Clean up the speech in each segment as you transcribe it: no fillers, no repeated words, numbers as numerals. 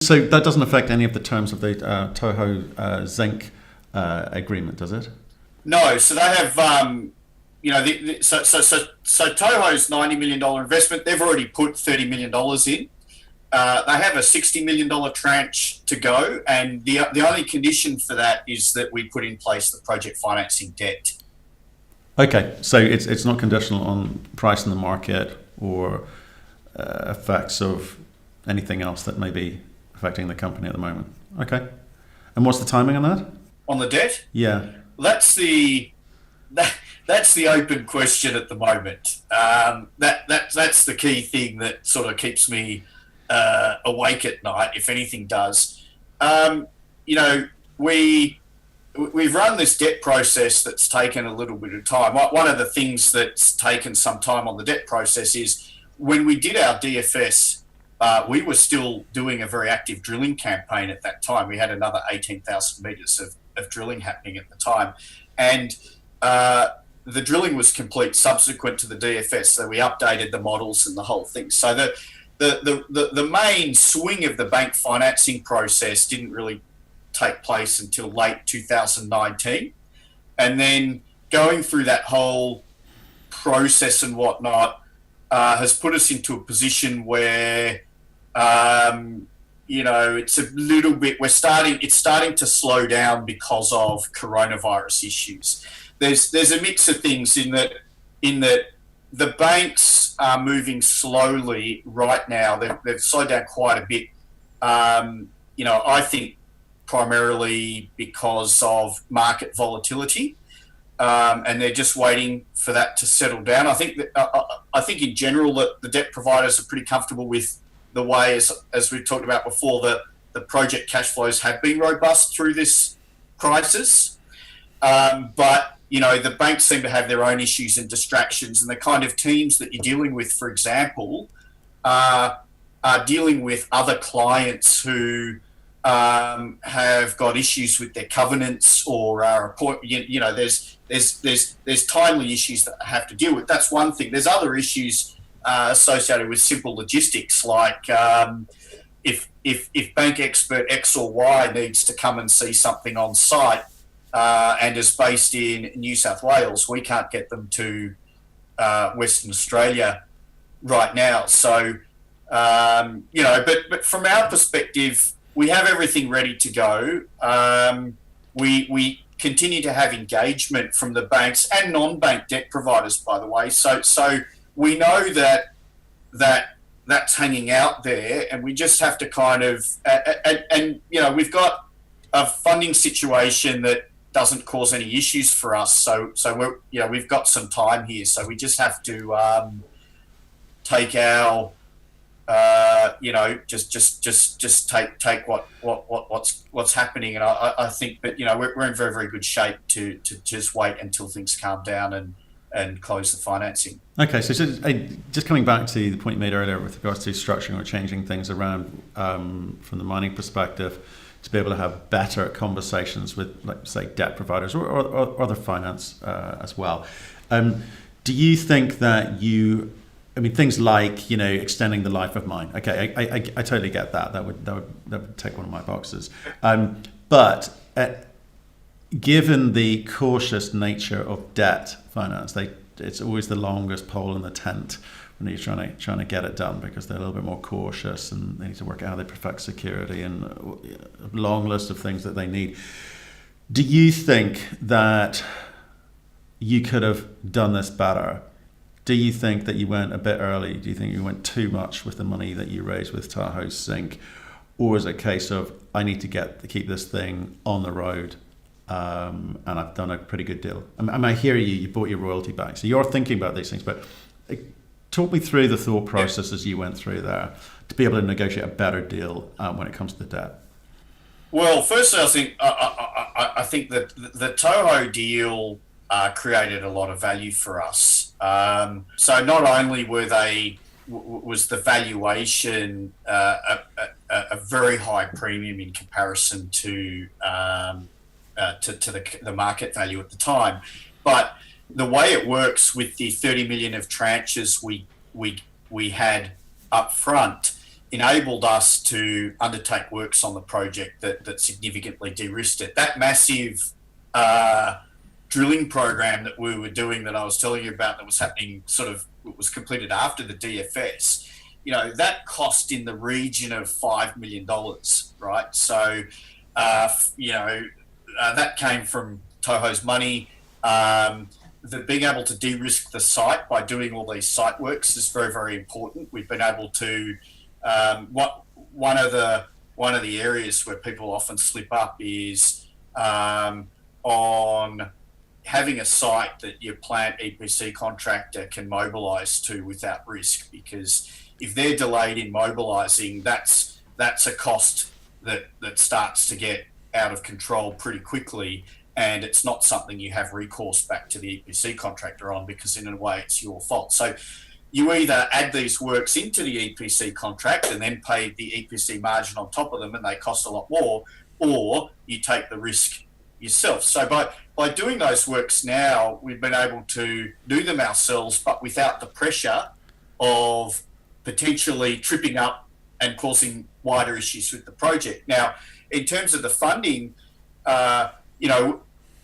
So that doesn't affect any of the terms of the Toho zinc agreement, does it? No, so they have, so Toho's $90 million investment, they've already put $30 million in. They have a $60 million tranche to go, and the only condition for that is that we put in place the project financing debt. Okay, so it's not conditional on price in the market or effects of anything else that may be affecting the company at the moment. Okay, and what's the timing on that? On the debt? Yeah. That's the open question at the moment. That's the key thing that sort of keeps me awake at night, if anything does. We've run this debt process that's taken a little bit of time. One of the things that's taken some time on the debt process is when we did our DFS, we were still doing a very active drilling campaign at that time. We had another 18,000 metres of drilling happening at the time. And the drilling was complete subsequent to the DFS, so we updated the models and the whole thing. So the main swing of the bank financing process didn't really take place until late 2019. And then going through that whole process and whatnot has put us into a position where it's a little bit, it's starting to slow down because of coronavirus issues. There's a mix of things in that the banks are moving slowly right now. They've slowed down quite a bit. I think primarily because of market volatility, and they're just waiting for that to settle down. I think in general that the debt providers are pretty comfortable with the way, as we've talked about before, the project cash flows have been robust through this crisis. But the banks seem to have their own issues and distractions, and the kind of teams that you're dealing with, for example, are dealing with other clients who have got issues with their covenants or are there's timely issues that I have to deal with. That's one thing. There's other issues associated with simple logistics, like if bank expert X or Y needs to come and see something on site and is based in New South Wales, we can't get them to Western Australia right now. So but from our perspective, we have everything ready to go. We continue to have engagement from the banks and non-bank debt providers, by the way. So we know that's hanging out there, and we just have to kind of we've got a funding situation that doesn't cause any issues for us. So we've got some time here. So we just have to take our just take what's happening, and I think that we're in very, very good shape to just wait until things calm down and close the financing. Okay, so just coming back to the point you made earlier with regards to structuring or changing things around from the mining perspective, to be able to have better conversations with, like, say, debt providers or other finance as well. Do you think that things like, extending the life of mine. Okay, I totally get that. That would tick one of my boxes. But given the cautious nature of debt finance, it's always the longest pole in the tent when you're trying to get it done, because they're a little bit more cautious and they need to work out how they perfect security and a long list of things that they need. Do you think that you could have done this better? Do you think that you went a bit early? Do you think you went too much with the money that you raised with Toho Zinc? Or is it a case of, I need to keep this thing on the road, and I've done a pretty good deal? I hear you bought your royalty back. So you're thinking about these things, but talk me through the thought process as you went through there to be able to negotiate a better deal when it comes to the debt. Well, firstly, I think that the Toho deal created a lot of value for us. So not only was the valuation a very high premium in comparison to the market value at the time, but the way it works with the 30 million of tranches we had up front enabled us to undertake works on the project that significantly de-risked it. That massive drilling program that we were doing that I was telling you about that was happening it was completed after the DFS, that cost in the region of $5 million, right? So, that came from Toho's money. Being able to de-risk the site by doing all these site works is very, very important. We've been able to one of the areas where people often slip up is on having a site that your plant EPC contractor can mobilise to without risk, because if they're delayed in mobilising, that's a cost that starts to get out of control pretty quickly, and it's not something you have recourse back to the EPC contractor on, because in a way it's your fault. So you either add these works into the EPC contract and then pay the EPC margin on top of them, and they cost a lot more, or you take the risk yourself. So by doing those works now, we've been able to do them ourselves, but without the pressure of potentially tripping up and causing wider issues with the project. Now, in terms of the funding,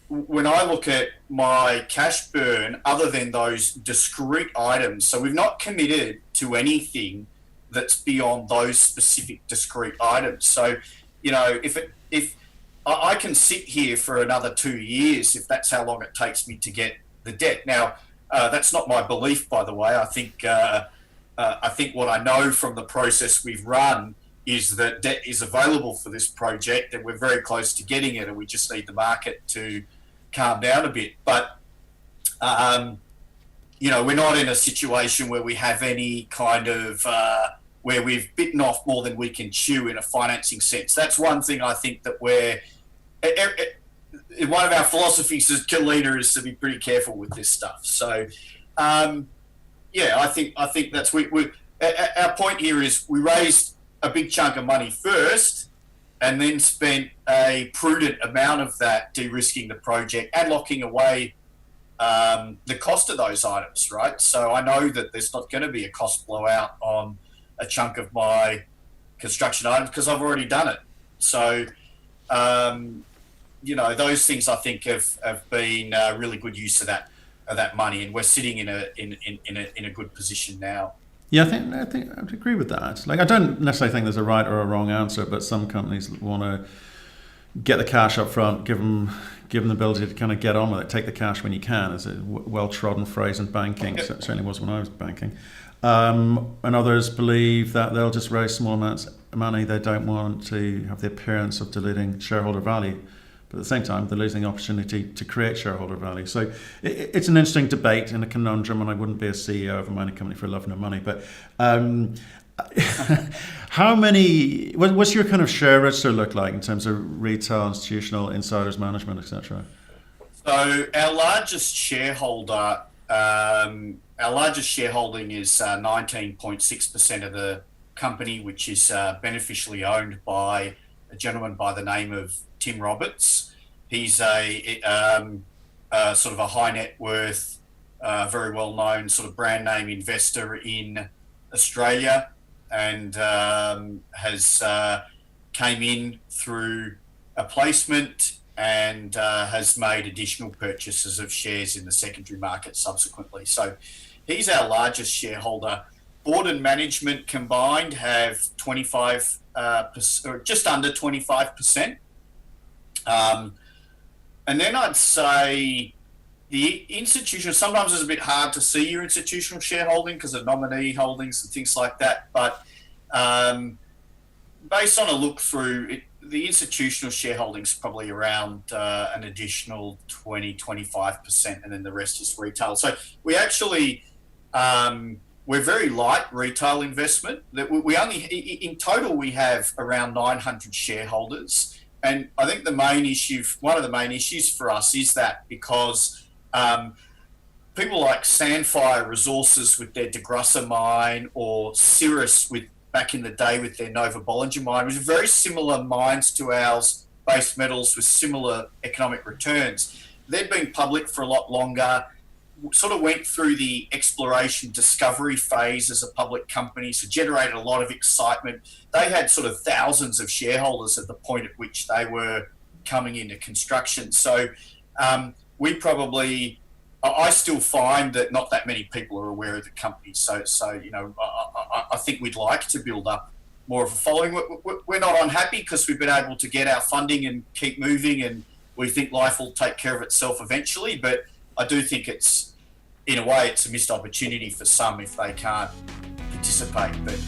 when I look at my cash burn, other than those discrete items, so we've not committed to anything that's beyond those specific discrete items. So, if I can sit here for another 2 years, if that's how long it takes me to get the debt. Now, that's not my belief, by the way. I think what I know from the process we've run is that debt is available for this project, and we're very close to getting it, and we just need the market to calm down a bit. But we're not in a situation where we have any kind of where we've bitten off more than we can chew in a financing sense. That's one thing I think that one of our philosophies as Galena is to be pretty careful with this stuff. So I think that's our point here is we raised a big chunk of money first, and then spent a prudent amount of that de-risking the project and locking away the cost of those items, right? So I know that there's not going to be a cost blowout on a chunk of my construction items because I've already done it. So, those things I think have been really good use of that money, and we're sitting in a good position now. Yeah, I think I'd agree with that. Like, I don't necessarily think there's a right or a wrong answer, but some companies want to get the cash up front, give them the ability to kind of get on with it, take the cash when you can. It's a well-trodden phrase in banking. Yep. It certainly was when I was banking. And others believe that they'll just raise small amounts of money. They don't want to have the appearance of diluting shareholder value. But at the same time, they're losing the opportunity to create shareholder value. So it's an interesting debate and a conundrum, and I wouldn't be a CEO of a mining company for love nor money. But what's your kind of share register look like in terms of retail, institutional, insiders, management, etc.? So our largest shareholder, our largest shareholding is 19.6% of the company, which is beneficially owned by a gentleman by the name of Tim Roberts. He's a sort of a high net worth, very well known sort of brand name investor in Australia, and has came in through a placement and has made additional purchases of shares in the secondary market subsequently. So he's our largest shareholder. Board and management combined have 25%, or just under 25%. And then I'd say the institutional, sometimes it's a bit hard to see your institutional shareholding because of nominee holdings and things like that. But based on a look through, the institutional shareholding is probably around an additional 20-25%, and then the rest is retail. So we actually, we're very light retail investment. That we only, in total, we have around 900 shareholders. And I think one of the main issues for us is that because people like Sandfire Resources with their DeGrussa mine, or Cirrus back in the day with their Nova Bollinger mine, which are very similar mines to ours, base metals with similar economic returns. They've been public for a lot longer. sort of went through the exploration discovery phase as a public company, so generated a lot of excitement. They had sort of thousands of shareholders at the point at which they were coming into construction. So we probably, I still find that not that many people are aware of the company. So you know, I think we'd like to build up more of a following. We're not unhappy because we've been able to get our funding and keep moving, and we think life will take care of itself eventually. But I do think it's, in a way, it's a missed opportunity for some if they can't participate. But